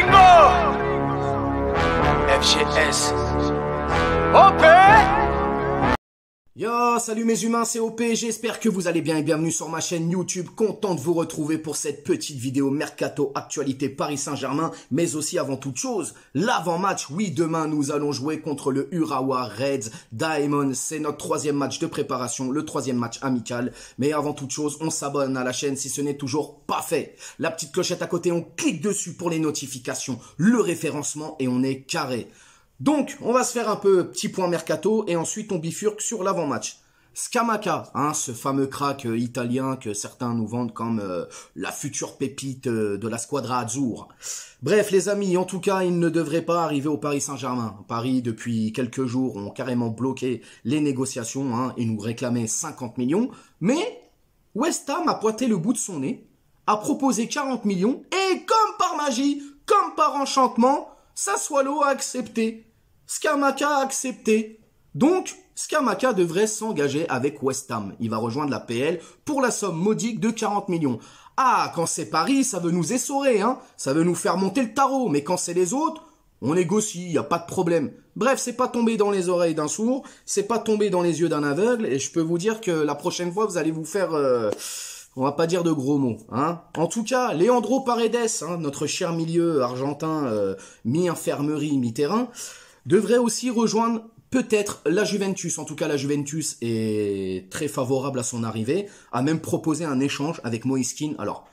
Bingo! FGS. OP! Yo, salut mes humains, c'est OP, j'espère que vous allez bien et bienvenue sur ma chaîne YouTube. Content de vous retrouver pour cette petite vidéo Mercato Actualité Paris Saint-Germain, mais aussi avant toute chose, l'avant-match. Oui, demain nous allons jouer contre le Urawa Reds Diamonds. C'est notre troisième match de préparation, le troisième match amical. Mais avant toute chose, on s'abonne à la chaîne si ce n'est toujours pas fait. La petite clochette à côté, on clique dessus pour les notifications, le référencement et on est carré. Donc, on va se faire un peu petit point mercato et ensuite on bifurque sur l'avant-match. Scamacca, ce fameux crack italien que certains nous vendent comme la future pépite de la Squadra Azzurra. Bref, les amis, en tout cas, il ne devrait pas arriver au Paris Saint-Germain. Paris, depuis quelques jours, ont carrément bloqué les négociations et nous réclamaient 50 millions. Mais West Ham a pointé le bout de son nez, a proposé 40 millions et comme par magie, comme par enchantement, Sassuolo a accepté. Scamacca a accepté. Donc, Scamacca devrait s'engager avec West Ham. Il va rejoindre la PL pour la somme modique de 40 millions. Ah, quand c'est Paris, ça veut nous essorer, ça veut nous faire monter le tarot. Mais quand c'est les autres, on négocie, il n'y a pas de problème. Bref, c'est pas tombé dans les oreilles d'un sourd, c'est pas tombé dans les yeux d'un aveugle. Et je peux vous dire que la prochaine fois, vous allez vous faire... on va pas dire de gros mots, En tout cas, Leandro Paredes, notre cher milieu argentin, mi-infirmerie, mi-terrain, devrait aussi rejoindre peut-être la Juventus. En tout cas, la Juventus est très favorable à son arrivée, a même proposé un échange avec Moise Kean. Alors,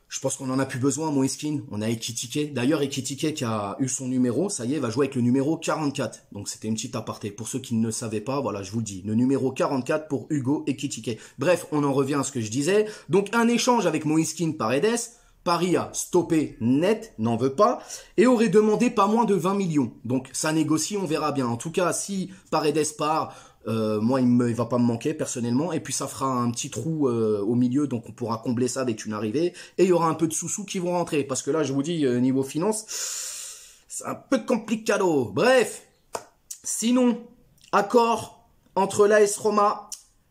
je pense qu'on en a plus besoin, Moise Kean. On a Ekitike. D'ailleurs, Ekitike qui a eu son numéro, ça y est, va jouer avec le numéro 44. Donc, c'était une petite aparté. Pour ceux qui ne le savaient pas, voilà, je vous le dis. Le numéro 44 pour Hugo Ekitike. Bref, on en revient à ce que je disais. Donc, un échange avec Moise Kean Paredes. Paris a stoppé net, n'en veut pas, et aurait demandé pas moins de 20 millions. Donc, ça négocie, on verra bien. En tout cas, si Paredes part... moi, il va pas me manquer personnellement. Et puis, ça fera un petit trou au milieu. Donc, on pourra combler ça avec une arrivée. Et il y aura un peu de sous-sous qui vont rentrer. Parce que là, je vous dis, niveau finance, c'est un peu complicado. Bref, sinon, accord entre l'AS Roma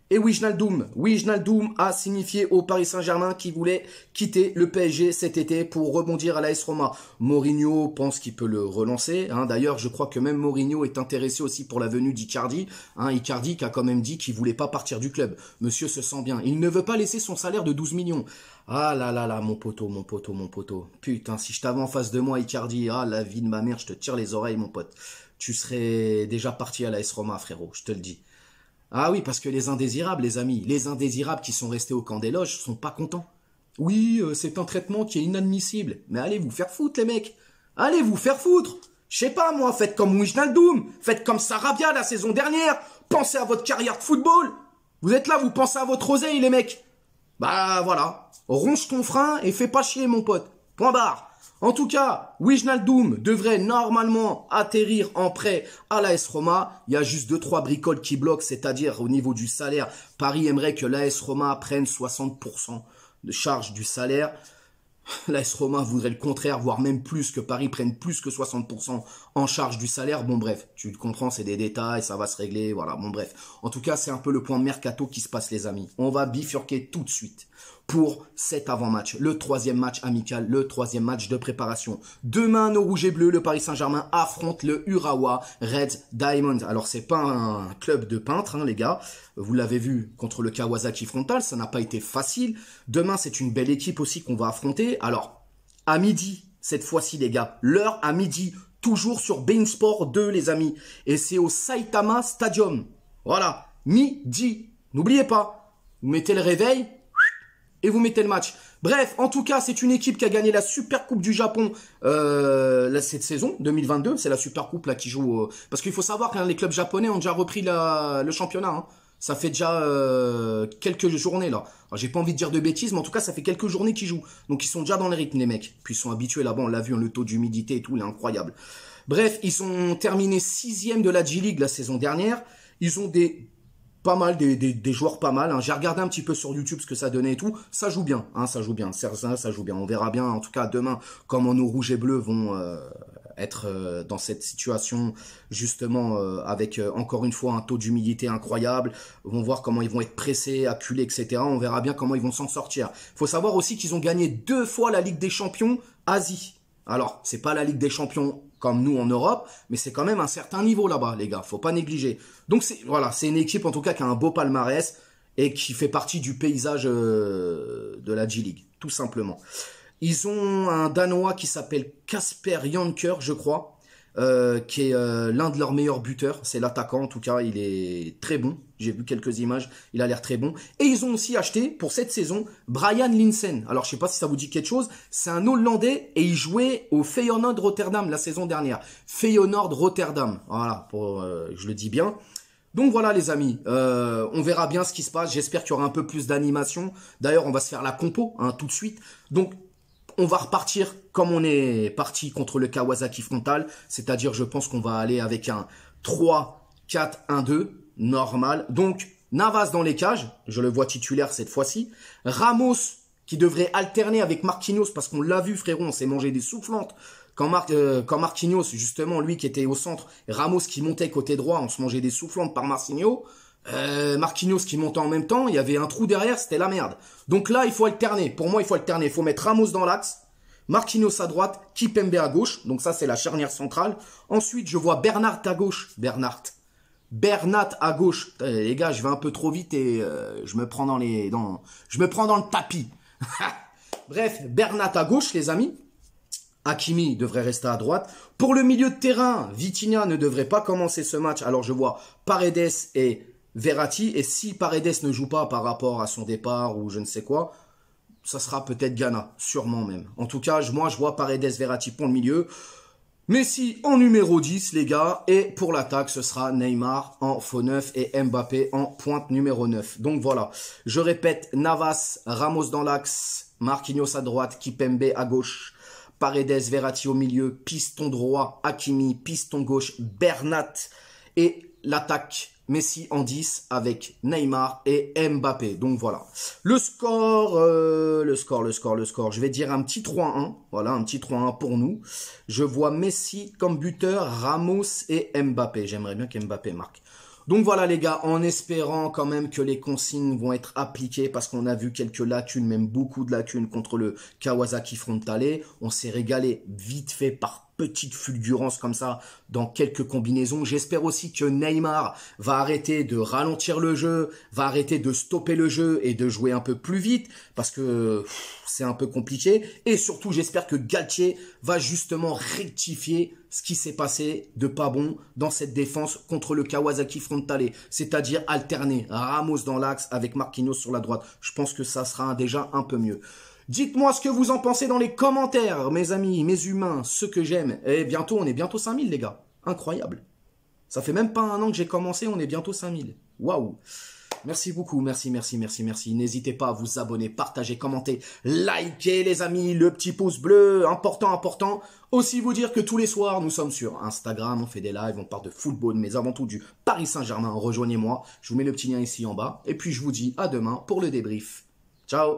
et Wijnaldum. Wijnaldum a signifié au Paris Saint-Germain qu'il voulait quitter le PSG cet été pour rebondir à l'AS Roma. Mourinho pense qu'il peut le relancer. D'ailleurs, je crois que même Mourinho est intéressé aussi pour la venue d'Icardi. Icardi qui a quand même dit qu'il voulait pas partir du club. Monsieur se sent bien. Il ne veut pas laisser son salaire de 12 millions. Ah là là là, mon poteau, mon poteau, mon poteau. Putain, si je t'avais en face de moi, Icardi, la vie de ma mère, je te tire les oreilles, mon pote. Tu serais déjà parti à l'AS Roma, frérot, je te le dis. Ah oui, parce que les indésirables, les amis, les indésirables qui sont restés au camp des loges sont pas contents. Oui, c'est un traitement qui est inadmissible. Mais allez vous faire foutre, les mecs. Allez vous faire foutre. Je sais pas, moi, faites comme Wijnaldum. Faites comme Sarabia la saison dernière. Pensez à votre carrière de football. Vous êtes là, vous pensez à votre oseille, les mecs. Bah, voilà. Ronge ton frein et fais pas chier, mon pote. Point barre. En tout cas, Wijnaldum devrait normalement atterrir en prêt à l'AS Roma. Il y a juste 2-3 bricoles qui bloquent, c'est-à-dire au niveau du salaire. Paris aimerait que l'AS Roma prenne 60% de charge du salaire. L'AS Roma voudrait le contraire, voire même plus, que Paris prenne plus que 60% en charge du salaire. Bon bref, tu le comprends, c'est des détails, ça va se régler, voilà, bon bref. En tout cas, c'est un peu le point mercato qui se passe, les amis. On va bifurquer tout de suite pour cet avant-match, le troisième match amical, le troisième match de préparation. Demain, nos rouges et bleus, le Paris Saint-Germain affronte le Urawa Reds Diamonds. Alors, c'est pas un club de peintres, les gars. Vous l'avez vu contre le Kawasaki Frontale, ça n'a pas été facile. Demain, c'est une belle équipe aussi qu'on va affronter. Alors, à midi, cette fois-ci, les gars, l'heure à midi, toujours sur beIN Sport 2, les amis. Et c'est au Saitama Stadium. Voilà, midi. N'oubliez pas, vous mettez le réveil et vous mettez le match. Bref, en tout cas, c'est une équipe qui a gagné la Super Coupe du Japon cette saison 2022. C'est la Super Coupe là qui joue. Parce qu'il faut savoir que les clubs japonais ont déjà repris le championnat. Ça fait déjà quelques journées là. J'ai pas envie de dire de bêtises, mais en tout cas, ça fait quelques journées qu'ils jouent. Donc ils sont déjà dans le rythme, les mecs. Puis ils sont habitués là-bas, on l'a vu, le taux d'humidité et tout, il est incroyable. Bref, ils ont terminé 6e de la J-League la saison dernière. Ils ont des joueurs pas mal. J'ai regardé un petit peu sur YouTube ce que ça donnait et tout. Ça joue bien, ça joue bien. Ça joue bien. On verra bien, en tout cas, demain, comment nos rouges et bleus vont être dans cette situation, justement, avec, encore une fois, un taux d'humidité incroyable. On va voir comment ils vont être pressés, acculés, etc. On verra bien comment ils vont s'en sortir. Il faut savoir aussi qu'ils ont gagné 2 fois la Ligue des Champions Asie. Alors, c'est pas la Ligue des Champions comme nous en Europe, mais c'est quand même un certain niveau là-bas, les gars. Faut pas négliger. Donc, voilà, c'est une équipe en tout cas qui a un beau palmarès et qui fait partie du paysage de la G-League, tout simplement. Ils ont un Danois qui s'appelle Kasper Janker, je crois, qui est l'un de leurs meilleurs buteurs. C'est l'attaquant, en tout cas, il est très bon. J'ai vu quelques images, il a l'air très bon. Et ils ont aussi acheté, pour cette saison, Brian Linsen. Alors, je sais pas si ça vous dit quelque chose. C'est un Hollandais et il jouait au Feyenoord Rotterdam la saison dernière. Feyenoord Rotterdam, voilà, je le dis bien. Donc voilà les amis, on verra bien ce qui se passe. J'espère qu'il y aura un peu plus d'animation. D'ailleurs, on va se faire la compo tout de suite. Donc, on va repartir comme on est parti contre le Kawasaki Frontale. C'est-à-dire, je pense qu'on va aller avec un 3-4-1-2 normal. Donc, Navas dans les cages. Je le vois titulaire cette fois-ci. Ramos qui devrait alterner avec Marquinhos parce qu'on l'a vu, frérot, on s'est mangé des soufflantes. Quand Marquinhos, justement, lui qui était au centre, Ramos qui montait côté droit, on se mangeait des soufflantes par Marquinhos. Marquinhos qui montait en même temps, il y avait un trou derrière, c'était la merde. Donc là, il faut alterner. Pour moi, il faut alterner. Il faut mettre Ramos dans l'axe, Marquinhos à droite, Kimpembe à gauche. Donc ça, c'est la charnière centrale. Ensuite, je vois Bernat à gauche. Bernat à gauche. Les gars, je vais un peu trop vite et je me prends dans le tapis. Bref, Bernat à gauche, les amis. Hakimi devrait rester à droite. Pour le milieu de terrain, Vitinha ne devrait pas commencer ce match. Alors je vois Paredes et Verratti. Et si Paredes ne joue pas par rapport à son départ ou je ne sais quoi, ça sera peut-être Ghana, sûrement même. En tout cas, moi je vois Paredes, Verratti pour le milieu. Messi en numéro 10, les gars. Et pour l'attaque, ce sera Neymar en faux 9 et Mbappé en pointe numéro 9. Donc voilà, je répète, Navas, Ramos dans l'axe, Marquinhos à droite, Kimpembe à gauche, Paredes, Verratti au milieu, piston droit, Hakimi, piston gauche, Bernat et l'attaque Messi en 10 avec Neymar et Mbappé. Donc voilà. Le score. Je vais dire un petit 3-1. Voilà, un petit 3-1 pour nous. Je vois Messi comme buteur, Ramos et Mbappé. J'aimerais bien qu'Mbappé marque. Donc voilà les gars, en espérant quand même que les consignes vont être appliquées parce qu'on a vu quelques lacunes, même beaucoup de lacunes contre le Kawasaki Frontale. On s'est régalé vite fait par petites fulgurances comme ça dans quelques combinaisons. J'espère aussi que Neymar va arrêter de ralentir le jeu, va arrêter de stopper le jeu et de jouer un peu plus vite parce que c'est un peu compliqué. Et surtout, j'espère que Galtier va justement rectifier ce qui s'est passé de pas bon dans cette défense contre le Kawasaki Frontale. C'est-à-dire alterner Ramos dans l'axe avec Marquinhos sur la droite. Je pense que ça sera déjà un peu mieux. Dites-moi ce que vous en pensez dans les commentaires, mes amis, mes humains, ceux que j'aime. Et bientôt, on est bientôt 5000, les gars. Incroyable. Ça fait même pas un an que j'ai commencé, on est bientôt 5000. Waouh. Merci beaucoup, merci. N'hésitez pas à vous abonner, partager, commenter, liker les amis, le petit pouce bleu, important. Aussi vous dire que tous les soirs, nous sommes sur Instagram, on fait des lives, on parle de football, mais avant tout du Paris Saint-Germain. Rejoignez-moi, je vous mets le petit lien ici en bas. Et puis je vous dis à demain pour le débrief. Ciao.